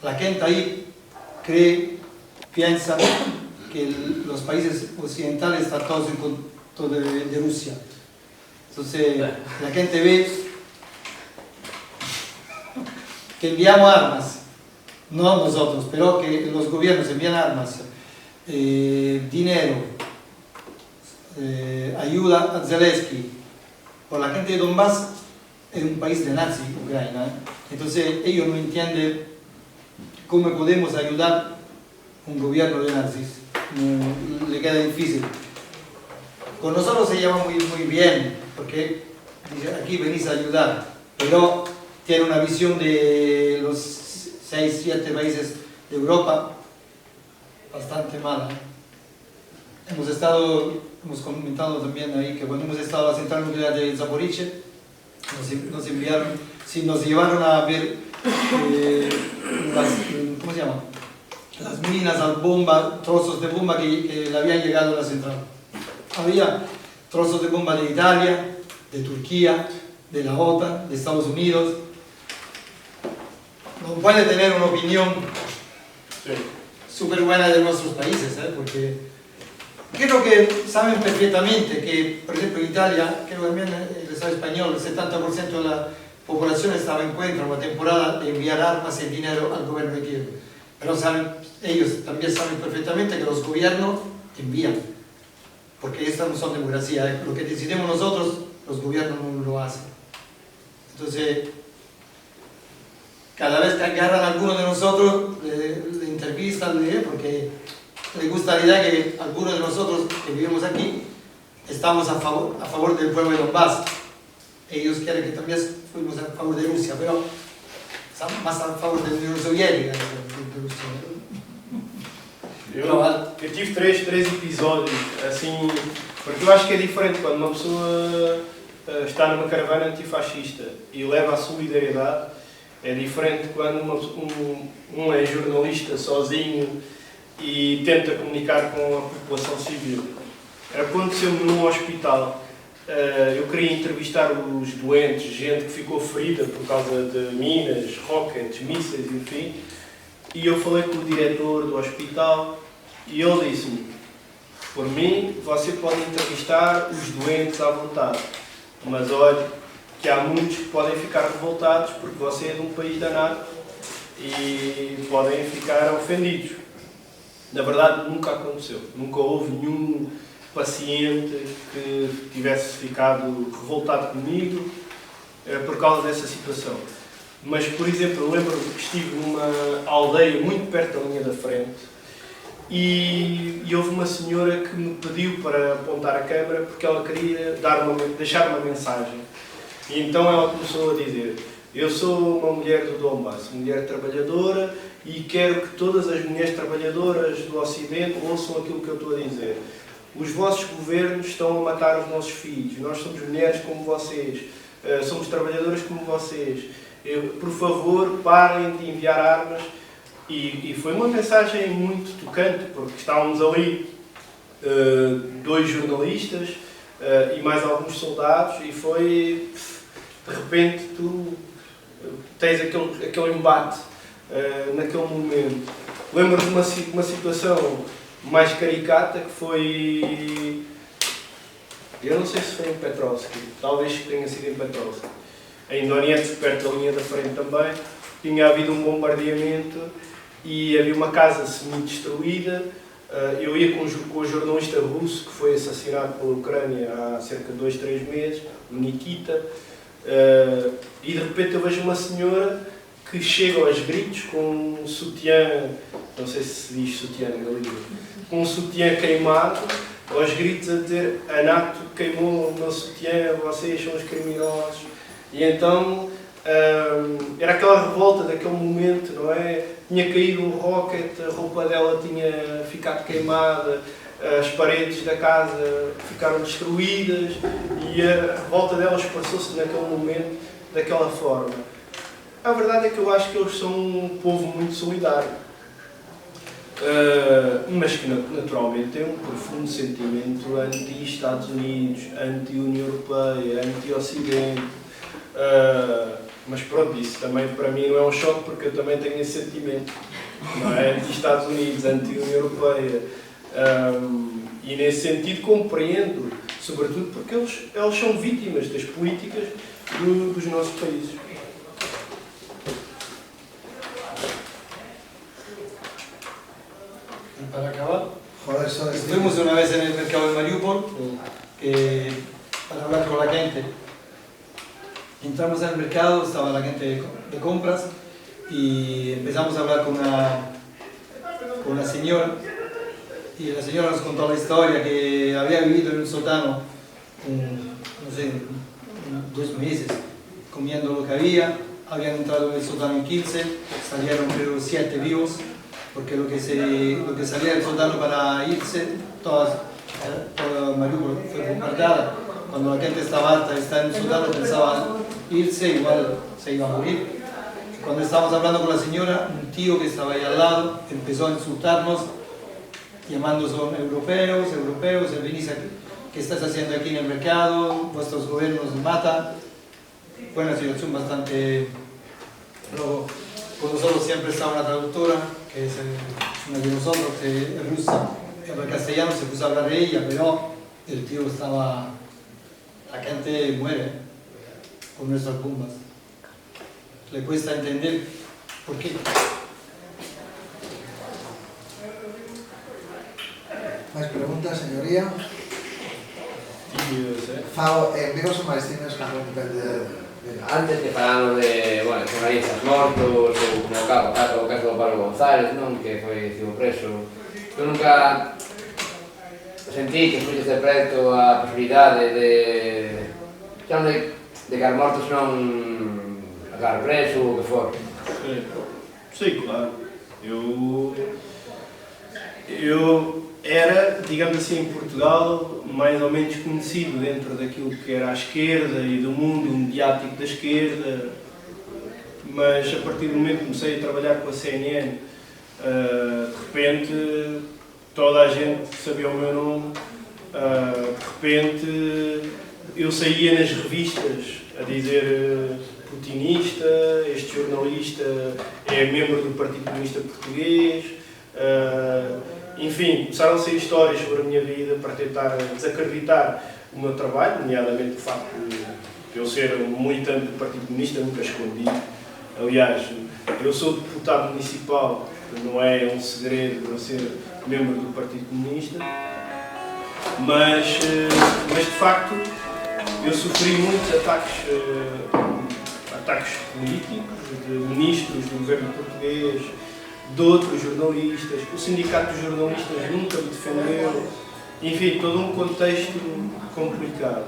La gente ahí piensa que los países occidentales están todos en contra de Rusia. Entonces la gente ve que enviamos armas, no nosotros, pero que los gobiernos envían armas, dinero, ayuda a Zelensky. Por la gente de Donbass es un país de nazi, Ucrania. Entonces ellos no entienden cómo podemos ayudar a un gobierno de nazis. No, le queda difícil. Con nosotros se llama muy bien, porque dice, aquí venís a ayudar, pero tiene una visión de los 6, 7 países de Europa bastante mala. Hemos comentado también ahí que cuando hemos estado en la central nuclear de Zaporizhzhia, nos llevaron a ver ¿cómo se llama? Las minas al bomba, trozos de bomba que le habían llegado a la central. Había trozos de bomba de Italia, de Turquía, de la OTAN, de Estados Unidos. No puede tener una opinión súper buena de nuestros países, porque creo que saben perfectamente que, por ejemplo, en Italia, creo que también el Estado español, el 70% de la población estaba en contra en una temporada de enviar armas y dinero al gobierno de Kiev. Pero ellos también saben perfectamente que los gobiernos envían, porque estas no son democracia. Lo que decidimos nosotros, los gobiernos no lo hacen. Entonces, cada vez que agarran a alguno de nosotros, le entrevistan, porque les gusta la idea que algunos de nosotros que vivimos aquí estamos a favor del pueblo de Donbass. Ellos quieren que también fuimos a favor de Rusia, pero más a favor da União Soviética. Eu tive três episódios, assim, porque eu acho que é diferente quando uma pessoa está numa caravana antifascista e leva a solidariedade, é diferente quando um é jornalista sozinho e tenta comunicar com a população civil. Aconteceu-me num hospital. Eu queria entrevistar os doentes, gente que ficou ferida por causa de minas, rockets, mísseis, enfim. E eu falei com o diretor do hospital e ele disse-me: por mim, você pode entrevistar os doentes à vontade, mas olhe que há muitos que podem ficar revoltados porque você é de um país danado e podem ficar ofendidos. Na verdade, nunca aconteceu. Nunca houve nenhum paciente que tivesse ficado revoltado comigo por causa dessa situação. Mas, por exemplo, eu lembro que estive numa aldeia muito perto da linha da frente e houve uma senhora que me pediu para apontar a câmera porque ela queria deixar uma mensagem. E então ela começou a dizer: eu sou uma mulher do Donbass, mulher trabalhadora, e quero que todas as mulheres trabalhadoras do Ocidente ouçam aquilo que eu estou a dizer. Os vossos governos estão a matar os nossos filhos. Nós somos mulheres como vocês, somos trabalhadoras como vocês. Por favor, parem de enviar armas. E foi uma mensagem muito tocante, porque estávamos ali 2 jornalistas e mais alguns soldados, e foi, de repente, tu tens aquele embate naquele momento. Lembro-me de uma situação mais caricata que foi, eu não sei se foi em Petrovsk, talvez tenha sido em Petrovsk, em Donetsk, perto da linha da frente também. Tinha havido um bombardeamento e havia uma casa semi-destruída. Eu ia com o jornalista russo que foi assassinado pela Ucrânia há cerca de 2, 3 meses, o Nikita, e de repente eu vejo uma senhora que chega aos gritos com um sutiã, não sei se diz sutiã na Galiza, com um sutiã queimado, aos gritos a dizer: a NATO queimou o meu sutiã, vocês são os criminosos. E então era aquela revolta daquele momento, não é? Tinha caído um rocket, a roupa dela tinha ficado queimada, as paredes da casa ficaram destruídas e a revolta delas passou-se naquele momento daquela forma. A verdade é que eu acho que eles são um povo muito solidário, mas que naturalmente tem um profundo sentimento anti-Estados Unidos, anti-União Europeia, anti-Ocidente. Mas pronto, isso também para mim não é um choque, porque eu também tenho esse sentimento, não é? Anti-Estados Unidos, anti-União Europeia. E nesse sentido compreendo, sobretudo porque eles são vítimas das políticas dos nossos países. Para acabar, Joder, eso es... estuvimos una vez en el mercado de Mariupol para hablar con la gente. Entramos al mercado, estaba la gente de compras y empezamos a hablar con una señora, y la señora nos contó la historia que había vivido en un sótano, no sé, 2 meses, comiendo lo que habían entrado en el sótano en 15, salieron creo 7 vivos, porque lo que salía del sótano para irse, toda Mariupol fue bombardeada. Cuando la gente estaba harta de estar en el sótano, pensaba irse, igual se iba a morir. Cuando estábamos hablando con la señora, un tío que estaba ahí al lado empezó a insultarnos, llamando son europeos, venís aquí, ¿qué estás haciendo aquí en el mercado? Vuestros gobiernos nos matan. Fue una situación bastante... Luego, con nosotros siempre estaba una traductora, que es una de nosotros, que es rusa, habla castellano, se puso a hablar de ella, pero el tío estaba... La gente muere con nuestras bombas. Le cuesta entender por qué. ¿Más preguntas, señoría? Fago, vimos un maestrinho que non depende Antes que falamos de, bueno, jornalistas mortos, ou como o caso do Pablo González, non? Que estivo preso. Eu nunca sentí que fuxe de preto a posibilidade de quedar mortos non acabar preso ou o que for. Sim, claro. Eu era, digamos assim, em Portugal, mais ou menos conhecido dentro daquilo que era a esquerda e do mundo mediático da esquerda, mas a partir do momento que comecei a trabalhar com a CNN, de repente toda a gente sabia o meu nome, de repente eu saía nas revistas a dizer putinista, este jornalista é membro do Partido Comunista Português, enfim, começaram a sair histórias sobre a minha vida para tentar desacreditar o meu trabalho, nomeadamente o facto de eu ser um militante do Partido Comunista, nunca escondi. Aliás, eu sou deputado municipal, não é um segredo eu ser membro do Partido Comunista, mas de facto eu sofri muitos ataques políticos de ministros do governo português, de outros jornalistas, o sindicato de jornalistas nunca me defendeu, enfim, todo um contexto complicado.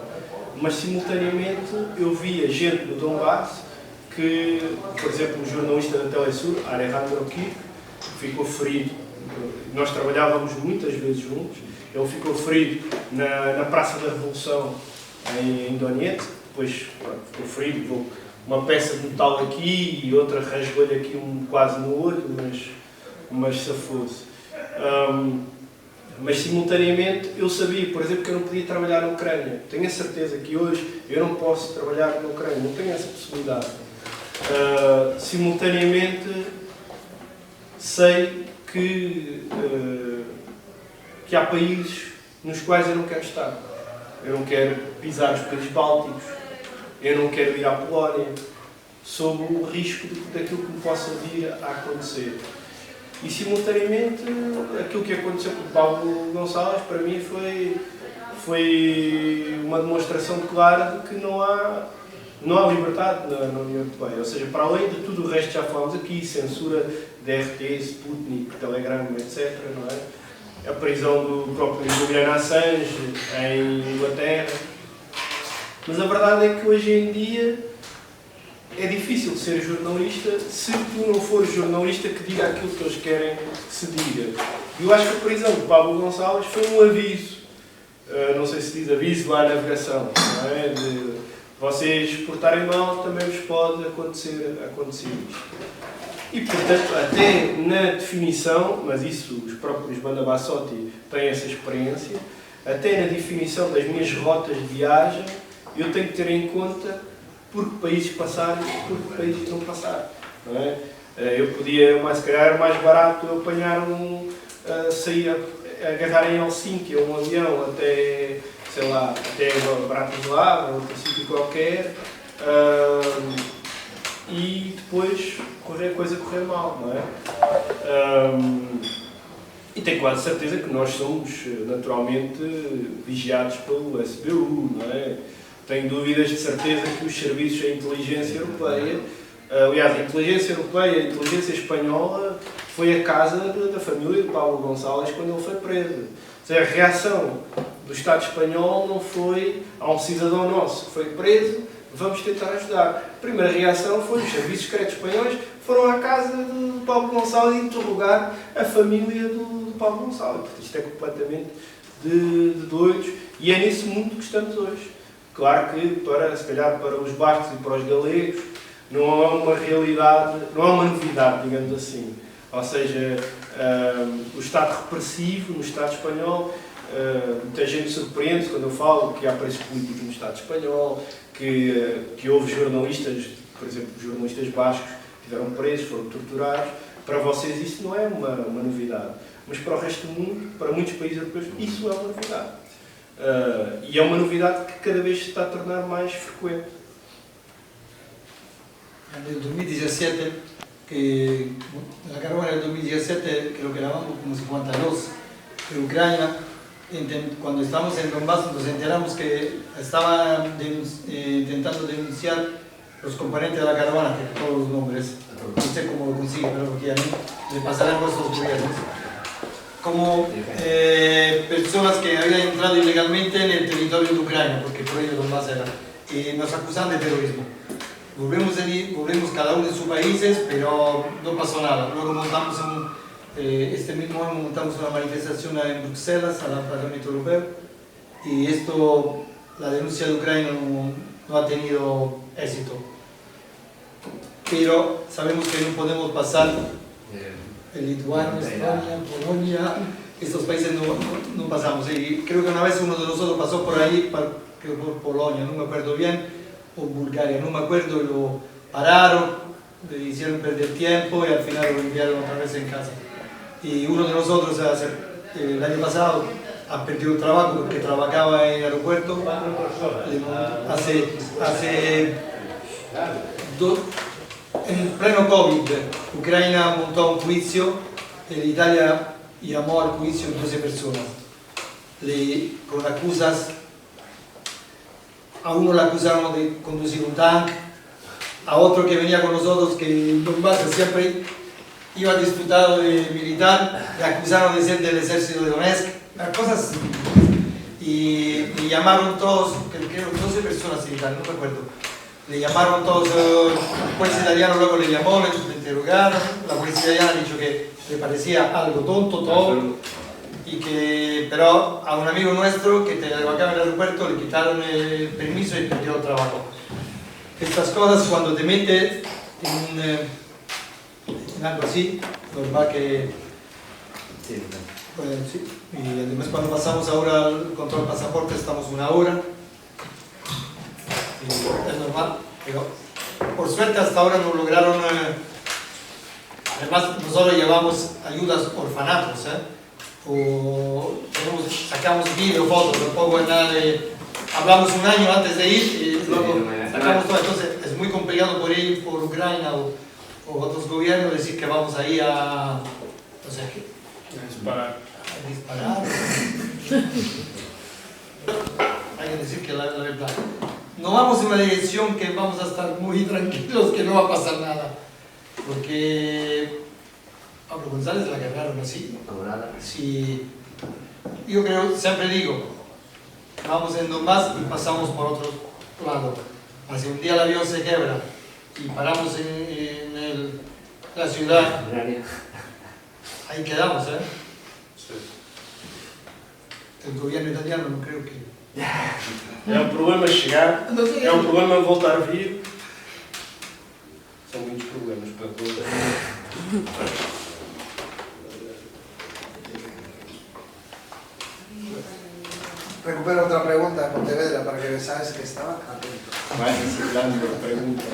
Mas simultaneamente eu via gente do Donbass que, por exemplo, um jornalista da Telesur, Alejandro Kirk, ficou ferido. Nós trabalhávamos muitas vezes juntos, ele ficou ferido na Praça da Revolução em Donetsk, depois ficou ferido, levou uma peça de metal aqui e outra rasgou-lhe aqui quase no olho, mas safou-se. Mas simultaneamente eu sabia, por exemplo, que eu não podia trabalhar na Ucrânia. Tenho a certeza que hoje eu não posso trabalhar na Ucrânia, não tenho essa possibilidade. Simultaneamente sei que há países nos quais eu não quero estar. Eu não quero pisar os países bálticos, eu não quero ir à Polónia, sob o risco daquilo que me possa vir a acontecer. E simultaneamente aquilo que aconteceu com o Pablo Gonçalves para mim foi uma demonstração clara de que não há liberdade na União Europeia. Ou seja, para além de tudo o resto que já falámos aqui, censura de RT, Sputnik, Telegram, etc., não é? A prisão do próprio Julian Assange em Inglaterra. Mas a verdade é que hoje em dia é difícil ser jornalista se tu não fores jornalista que diga aquilo que eles querem que se diga. E eu acho que a prisão de Pablo Gonçalves foi um aviso, não sei se diz aviso à navegação, não é? De vocês portarem mal, também vos pode acontecer isto. E, portanto, até na definição, mas isso os próprios Banda Bassotti têm essa experiência, até na definição das minhas rotas de viagem, eu tenho que ter em conta por que países passar e por que países não passar. Não é? Eu podia, mas se calhar era mais barato eu apanhar sair, agarrar em Helsinki um avião até, sei lá, até Bratislava ou outro sítio qualquer, e depois a coisa correr mal, não é? E tenho quase certeza que nós somos naturalmente vigiados pelo SBU, não é? Tenho dúvidas de certeza que os serviços da inteligência europeia, aliás, a inteligência europeia e a inteligência espanhola foi a casa da família de Pablo Gonçalves quando ele foi preso. Ou seja, a reação do Estado espanhol não foi a um cidadão nosso que foi preso, vamos tentar ajudar. A primeira reação foi os serviços secretos espanhóis foram à casa de Pablo Gonçalves interrogar a família do Pablo Gonçalves. Portanto, isto é completamente de doidos e é nesse mundo que estamos hoje. Claro que, se calhar, para os bascos e para os galegos, não é uma realidade, não é uma novidade, digamos assim. Ou seja, o Estado repressivo no Estado espanhol, muita gente surpreende quando eu falo que há presos políticos no Estado espanhol, que houve jornalistas, por exemplo, jornalistas bascos, que estiveram presos, foram torturados. Para vocês isso não é uma novidade. Mas para o resto do mundo, para muitos países europeus, isso é uma novidade. E é uma novidade que cada vez se está a tornar mais frecuente. En el 2017, que la caravana del 2017 creo que grabamos como 52 de Ucrania, cuando estábamos en Donbass nos enteramos que estaban intentando denunciar los componentes de la caravana, que todos los nombres, no sé cómo lo consiguen, pero porque a mí le pasarán vuestros gobiernos, como personas que habían entrado ilegalmente en el territorio de Ucrania, porque por ello Donbass era, y nos acusan de terrorismo. Volvemos cada uno en sus países, pero no pasó nada. Luego montamos este mismo año montamos una manifestación en Bruselas, al Parlamento Europeo, y la denuncia de Ucrania no ha tenido éxito. Pero sabemos que no podemos pasar en Lituania, Estonia, Polonia, estos países no pasamos. Y creo que una vez uno de nosotros pasó por ahí, creo por Polonia, no me acuerdo bien, o Bulgaria, no me acuerdo, lo pararon, le hicieron perder tiempo y al final lo enviaron otra vez en casa. Y uno de nosotros el año pasado ha perdido el trabajo porque trabajaba en el aeropuerto. En pleno COVID, Ucrania montó un juicio, Italia llamó al juicio 12 personas, con acusas. A uno le acusaron de conducir un tanque, a otro que venía con nosotros, que en Donbass siempre iba disfrutado de militar, le acusaron de ser del ejército de Donetsk, cosas. Y llamaron todos, creo que eran 12 personas en Italia, no me acuerdo. Le llamaron todos, el juez italiano luego le llamó, le interrogaron, la policía italiana ha dicho que le parecía algo tonto todo. Pero a un amigo nuestro que trabajaba en el aeropuerto le quitaron el permiso y perdió el trabajo. Estas cosas cuando te metes en algo así, normal que... Sí. Bueno, sí. Y además cuando pasamos ahora al control de pasaporte estamos una hora. Y es normal, pero por suerte hasta ahora nos lograron... además nosotros llevamos ayudas orfanatos, sacamos vídeo, fotos, tampoco es nada de... Hablamos un año antes de ir y luego sacamos todo. Entonces es muy complicado por ir por Ucrania o otros gobiernos decir que vamos ahí a... O sea, a disparar. Hay que decir que la verdad. No vamos en una dirección que vamos a estar muy tranquilos, que no va a pasar nada. Porque... Pablo González la agarraron así. Sí, yo creo, siempre digo, vamos en Donbass y pasamos por otro lado. Si un día el avión se quiebra y paramos en la ciudad, ahí quedamos, ¿eh? El gobierno italiano no creo que... É um problema chegar, é um problema voltar a vir. São muitos problemas para todos. Recupero otra pregunta de Pontevedra para que veáis que estaba atento. Vai reciclando preguntas.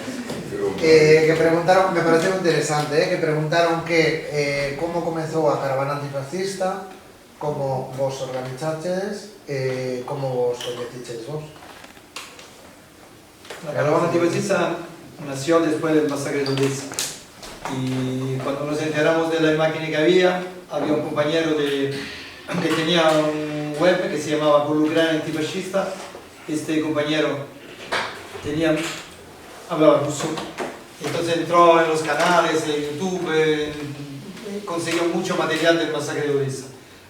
Que preguntaron, me pareció interesante, que preguntaron cómo comenzó a caravana antifascista, cómo vos organizasteis, cómo vos conocisteis vos. La caravana antifascista nació después del masacre de Odessa. Y cuando nos enteramos de la imagen que había un compañero que tenía un web que se llamaba Ucrania Antifascista. Este compañero hablaba ruso. Entonces entró en los canales, en YouTube, consiguió mucho material del masacre de Odessa.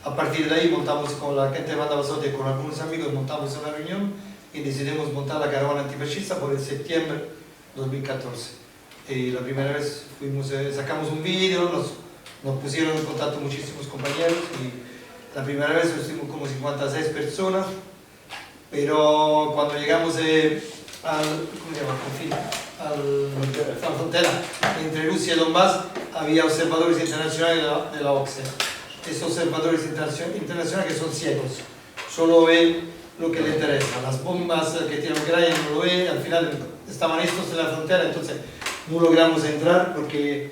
A partir de ahí montamos con la gente de Banda Basotti y con algunos amigos, montamos una reunión y decidimos montar la caravana antifascista por el septiembre 2014. Y la primera vez sacamos un vídeo, nos pusieron en contacto muchísimos compañeros y la primera vez estuvimos como 56 personas, pero cuando llegamos a la frontera entre Rusia y Donbass había observadores internacionales de la OSCE. Estos observadores internacionales que son ciegos, solo ven lo que les interesa. Las bombas que tiene Ucrania no lo ven, al final estaban estos en la frontera, entonces no logramos entrar porque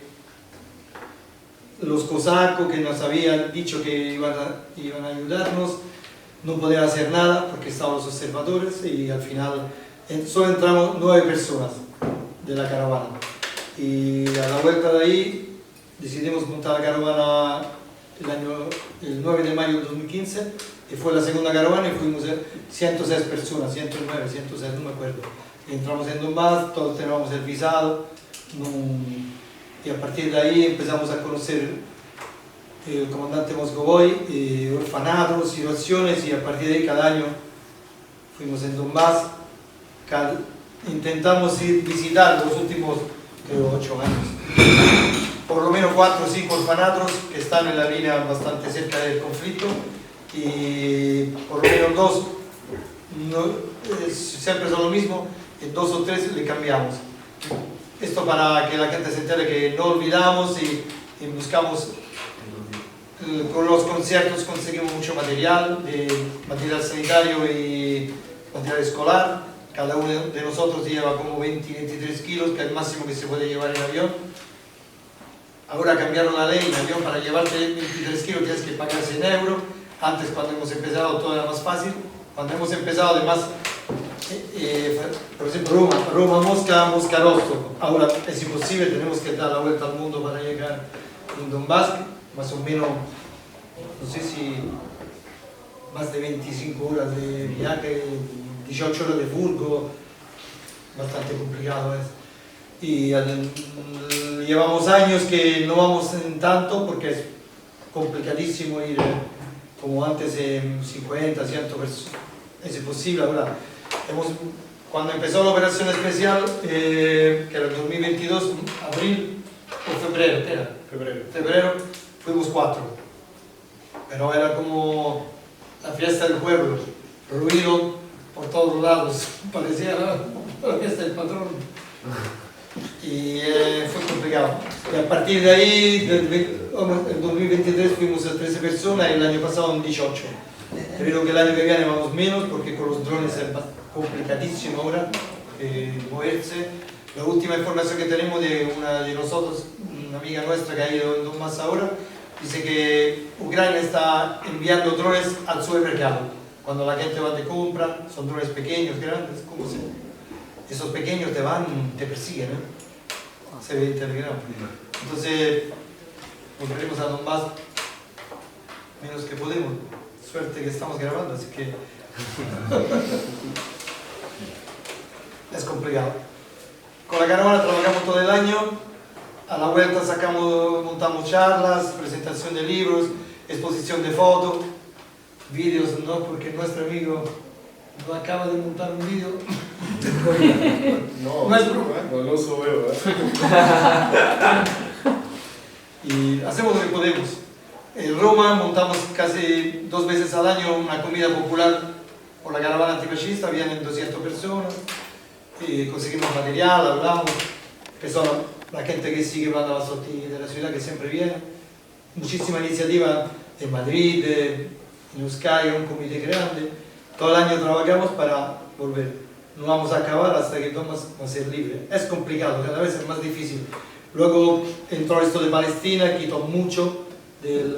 los cosacos que nos habían dicho que iban a ayudarnos no podían hacer nada porque estaban los observadores y al final solo entramos 9 personas de la caravana. Y a la vuelta de ahí decidimos montar la caravana el 9 de mayo de 2015 y fue la segunda caravana y fuimos 106 personas, 109, 106, no me acuerdo. Y entramos en Donbass, todos teníamos el visado y a partir de ahí empezamos a conocer el comandante Moscovoy, orfanatos, situaciones y a partir de ahí cada año fuimos en Donbass. Intentamos visitar los últimos, creo, 8 años. Por lo menos 4 o 5 orfanatos que están en la línea bastante cerca del conflicto y por lo menos 2, siempre son lo mismo, en 2 o 3 le cambiamos. Esto para que la gente se entere que no olvidamos y buscamos, con los conciertos conseguimos mucho material, material sanitario y material escolar. Cada uno de nosotros lleva como 20-23 kilos, que es el máximo que se puede llevar en avión. Ahora cambiaron la ley en avión, para llevarte 23 kilos tienes que pagar 100 euros. Antes, cuando hemos empezado, todo era más fácil. Cuando hemos empezado, además, por ejemplo, Roma, Mosca, Mosca, Rostock. Ahora es imposible, tenemos que dar la vuelta al mundo para llegar a Donbass, más o menos, no sé si más de 25 horas de viaje, 18 horas de furgo, bastante complicado es. Y llevamos años que no vamos en tanto porque es complicadísimo ir como antes en 50, 100 personas. Es imposible ahora. Cuando empezó la operación especial, que era el 2022, abril o febrero, ¿qué era? Febrero, fuimos 4. Pero era como la fiesta del pueblo, ruido por todos lados, parecía la fiesta del patrón. Y fue complicado. Y a partir de ahí, en 2023 fuimos a 13 personas y el año pasado en 18. Creo que el año que viene vamos menos porque con los drones es complicadísimo ahora moverse. La última información que tenemos de una de nosotros, una amiga nuestra que ha ido en Donbass ahora, dice que Ucrania está enviando drones al supermercado. Cuando la gente va de compra, son drones pequeños, grandes, como se... Esos pequeños te persiguen, ¿eh? Se ve en Telegram. Entonces, volveremos a Donbass menos que podemos. Suerte que estamos grabando, así que es complicado. Con la caravana trabajamos todo el año. A la vuelta montamos charlas, presentación de libros, exposición de fotos, vídeos, ¿no? Porque nuestro amigo no acaba de montar un vídeo. No, No es broma, ¿eh? no, no sou eu, Y hacemos lo que podemos. En Roma montamos casi 2 veces al año una comida popular por la caravana antifascista, vienen 200 personas, y conseguimos material, hablamos, empezó la gente que sigue Banda Basotti de la ciudad que siempre viene, muchísima iniciativa en Madrid, en Euskadi, un comité grande, todo el año trabajamos para volver. No vamos a acabar hasta que Donbass va a ser libre. Es complicado, cada vez es más difícil. Luego entró esto de Palestina, quitó mucho del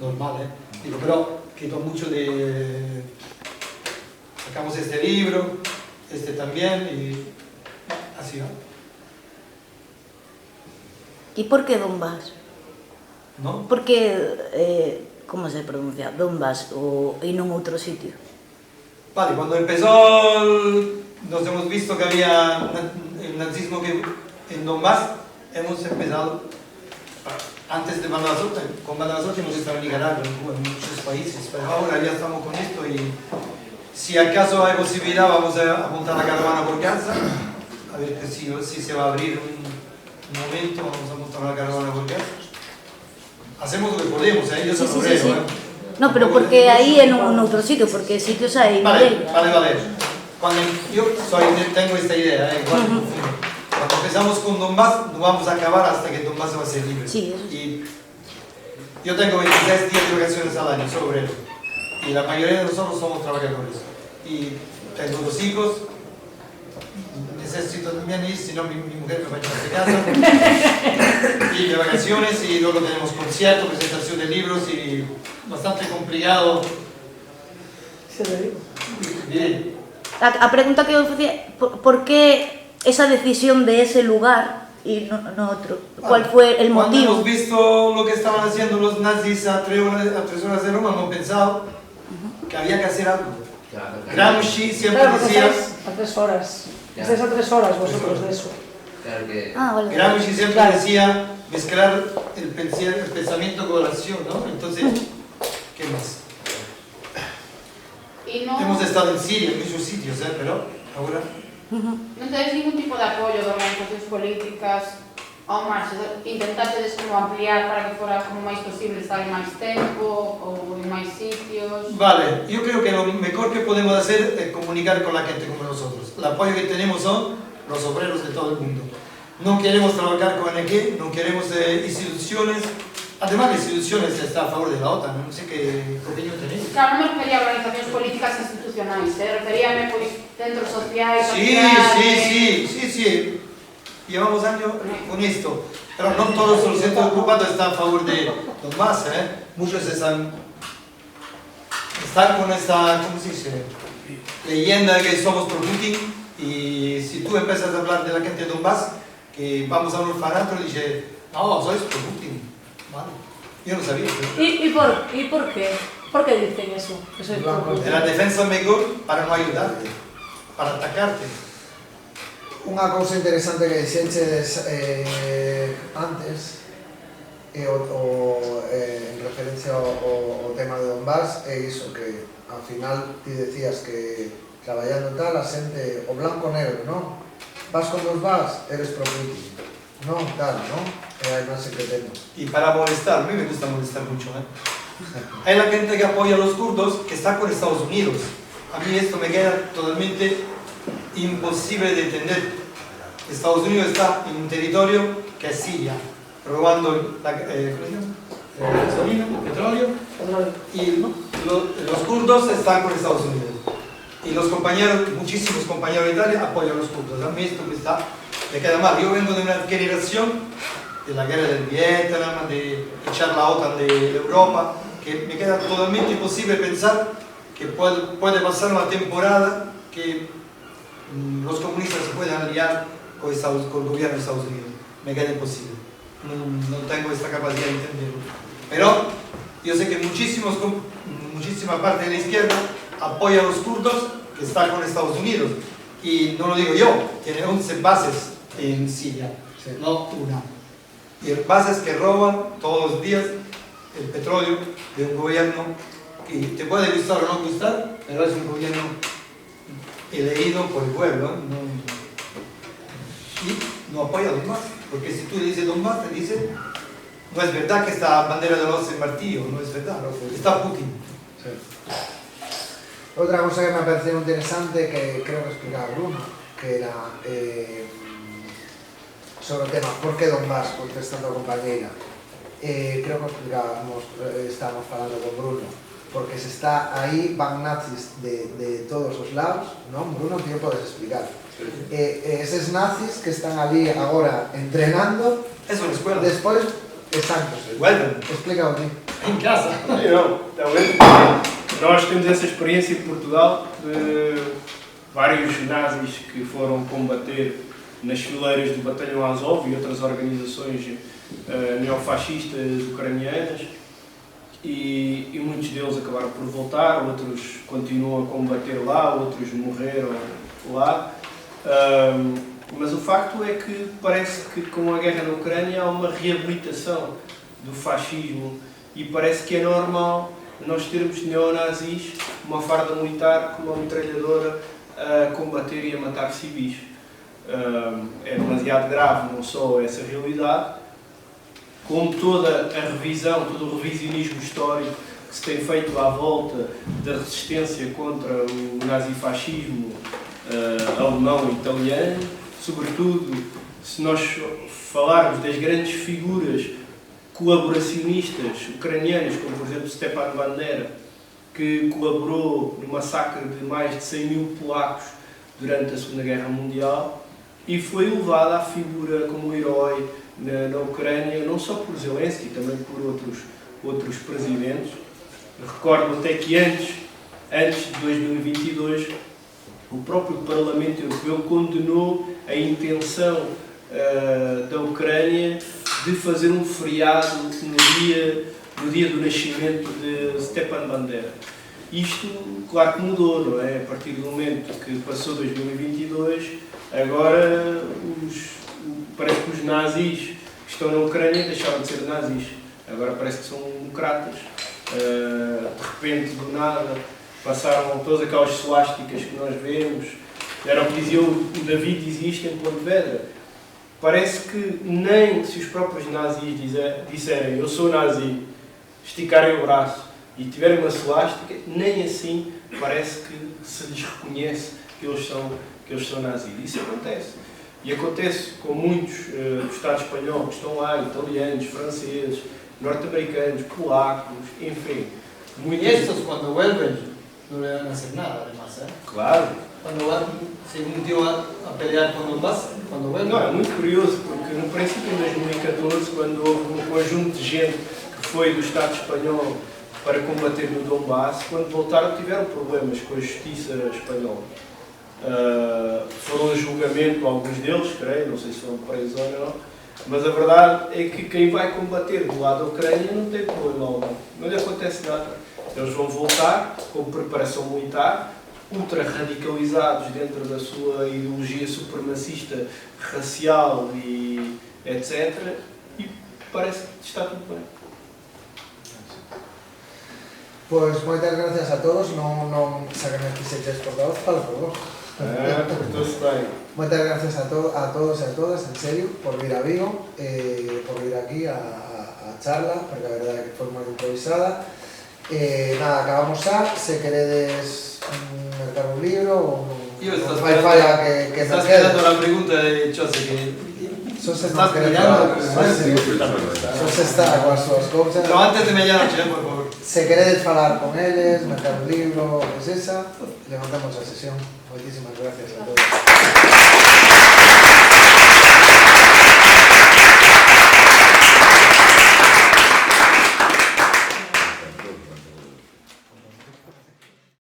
normal, digo, pero quitó mucho de... Sacamos este libro, este también, y así va. ¿Y por qué Donbass? ¿No? ¿Por qué, cómo se pronuncia? Donbass y no en otro sitio. Vale, cuando empezó, nos hemos visto que había el nazismo que en Donbass, hemos empezado, antes de Banda Basotti, con Banda Basotti hemos estado en Nicaragua, en Cuba, en muchos países, pero ahora ya estamos con esto y si acaso hay posibilidad vamos a montar la caravana por Gaza, a ver si se va a abrir un momento, vamos a montar la caravana por Gaza. Hacemos lo que podemos, yo soy obrero, No, pero porque ahí en otro sitio, porque sitios hay. Vale. Cuando yo tengo esta idea, igual, cuando empezamos con Donbass, no vamos a acabar hasta que Donbass va a ser libre. Sí, eso sí. Y yo tengo 26 días de vacaciones al año, soy obrero. Y la mayoría de nosotros somos trabajadores. Y tengo 2 hijos, necesito también ir, si no mi mujer me va a echar de casa. Y de vacaciones, y luego tenemos conciertos, presentación de libros, y bastante complicado. Bien. A pregunta que eu facía, por qué esa decisión de ese lugar y no otro? ¿Cuál fue el Cuando motivo? hemos visto lo que estaban haciendo los nazis a 3 horas de Roma, hemos pensado que había que hacer algo. Gramsci siempre Claro, porque decía... estáis a 3 horas. Estáis a 3 horas vosotros de eso. Claro que... Vale. Gramsci siempre Claro. decía mezclar el pensamiento con la acción, ¿no? Entonces, ¿qué más? Y no, Hemos estado en Siria, en muchos sitios, pero ahora... non tedes ningún tipo de apoio de organizacións políticas ao marxe, intentastedes como ampliar para que fora como máis posible estar en máis tempo ou en máis sitios. Vale, yo creo que lo mejor que podemos hacer es comunicar con la gente como nosotros. El apoyo que tenemos son los obreros de todo el mundo. No queremos trabajar con ONG, no queremos instituciones. Además, las instituciones están a favor de la OTAN, no sé qué opinión tenéis. Claro, non me refería a organizacións políticas institucionais, referíame pois centros sociais, Sí. Llevamos años con esto, pero no todos los centros ocupados están a favor de Donbass, Muchos están con esta, ¿cómo se dice? Leyenda de que somos pro Putin, y si tú empiezas a hablar de la gente de Donbass, que vamos a un orfanato, y dice, no, sois pro Putin. Vale. Yo no sabía. ¿Y por qué? ¿Por qué dicen eso? Que sois pro-Putin. La defensa mejor para no ayudarte, para atacarte. Unha cousa interesante que dixeches antes en referencia ao tema de Donbass é iso, que ao final ti decías que traballando tal a xente o blanco negro, non? Vas con os vas, eres pro Putin, non tal, non? É a imaxe que temos. Y para molestar, a mí me gusta molestar mucho. Hay la gente que apoya a los kurdos que está con Estados Unidos. A mí esto me queda totalmente imposible de entender. Estados Unidos está en un territorio que es Siria, robando gasolina, petróleo, y los kurdos están con Estados Unidos. Y los compañeros, muchísimos compañeros de Italia apoyan a los kurdos. A mí esto me queda mal. Yo vengo de una generación de la guerra del Vietnam, de echar la OTAN de Europa, que me queda totalmente imposible pensar que puede pasar una temporada que los comunistas se puedan aliar con el gobierno de Estados Unidos. Me queda imposible. No tengo esta capacidad de entenderlo. Pero yo sé que muchísima parte de la izquierda apoya a los kurdos que están con Estados Unidos. Y no lo digo yo, tiene 11 bases en Siria, no una. Y bases que roban todos los días el petróleo de un gobierno que te puede gustar o no gustar, pero es un gobierno elegido por el pueblo, y no apoya a Donbass, porque si tú le dices Donbass, te dice, no es verdad que esta bandera de los martillo, no es verdad, está Putin. Sí. Otra cosa que me ha parecido interesante, que creo que explicaba Bruno, que era sobre el tema ¿por qué Donbass? Contestando a compañera. Creo que estábamos hablando con Bruno, porque se está ahí, van nazis de todos los lados, ¿no? Bruno, tú puedes explicar. Esos nazis que están allí ahora entrenando, Es una escuela. después, exacto, Vuelven. explica aquí. En casa. Não, nós temos essa experiência em Portugal de vários nazis que foram combater nas fileiras do Batalhão Azov e outras organizações neofascistas ucranianas e muitos deles acabaram por voltar, outros continuam a combater lá, outros morreram lá. Mas o facto é que parece que com a guerra na Ucrânia há uma reabilitação do fascismo e parece que é normal nós termos neonazis, uma farda militar com uma metralhadora a combater e a matar civis. É demasiado grave não só essa realidade, como toda a revisão, todo o revisionismo histórico que se tem feito à volta da resistência contra o nazifascismo alemão e italiano, sobretudo se nós falarmos das grandes figuras colaboracionistas ucranianas, como por exemplo Stepan Bandera, que colaborou no massacre de mais de 100 mil polacos durante a Segunda Guerra Mundial e foi levado à figura como herói na Ucrânia, não só por Zelensky, também por outros presidentes. Recordo até que antes de 2022, o próprio Parlamento Europeu condenou a intenção da Ucrânia de fazer um feriado no dia do nascimento de Stepan Bandera. Isto, claro que mudou, não é? A partir do momento que passou 2022, agora parece que os nazis que estão na Ucrânia deixaram de ser nazis. Agora parece que são democratas. De repente, do nada, passaram todas aquelas suásticas que nós vemos. Era o que dizia o David, dizia isto em Pontevedra. Parece que nem se os próprios nazis disserem eu sou nazi, esticarem o braço e tiverem uma suástica, nem assim parece que se lhes reconhece que eles são nazis. Isso acontece. E acontece com muitos do Estado espanhol que estão lá, italianos, franceses, norte-americanos, polacos, enfim. Y estos cuando vuelven no le van a hacer nada además, ¿eh? Claro. Cuando van, según tío, a pelear con Donbass, cuando vuelven. Não, é muito curioso, porque no princípio de 2014, quando houve um conjunto de gente que foi do Estado espanhol para combater no Donbass, quando voltaram tiveram problemas com a justiça espanhola. Foram a julgamento alguns deles, creio, não sei se foram presos ou não, mas a verdade é que quem vai combater do lado da Ucrânia não tem problema algum, não lhe acontece nada. Eles vão voltar com preparação militar, ultra radicalizados dentro da sua ideologia supremacista racial e etc. E parece que está tudo bem. Pues muchas gracias a todos, no saquen el X6 portavoz, por favor. Portou-se bem. Muchas gracias a todos y a todas, en serio, por vir a Vigo, por vir aquí a charla, porque la verdad es que fue muy improvisada. Nada, acabamos se queredes mercar un libro o falla que estás me quede. esperando la pregunta de Chose que Sos estás peleando. Sos está con as súas cousas. Pero antes de medianoche, por favor. Se queredes falar con eles, mercar un libro, pues esa, levantamos a sesión. Muchísimas gracias a todos.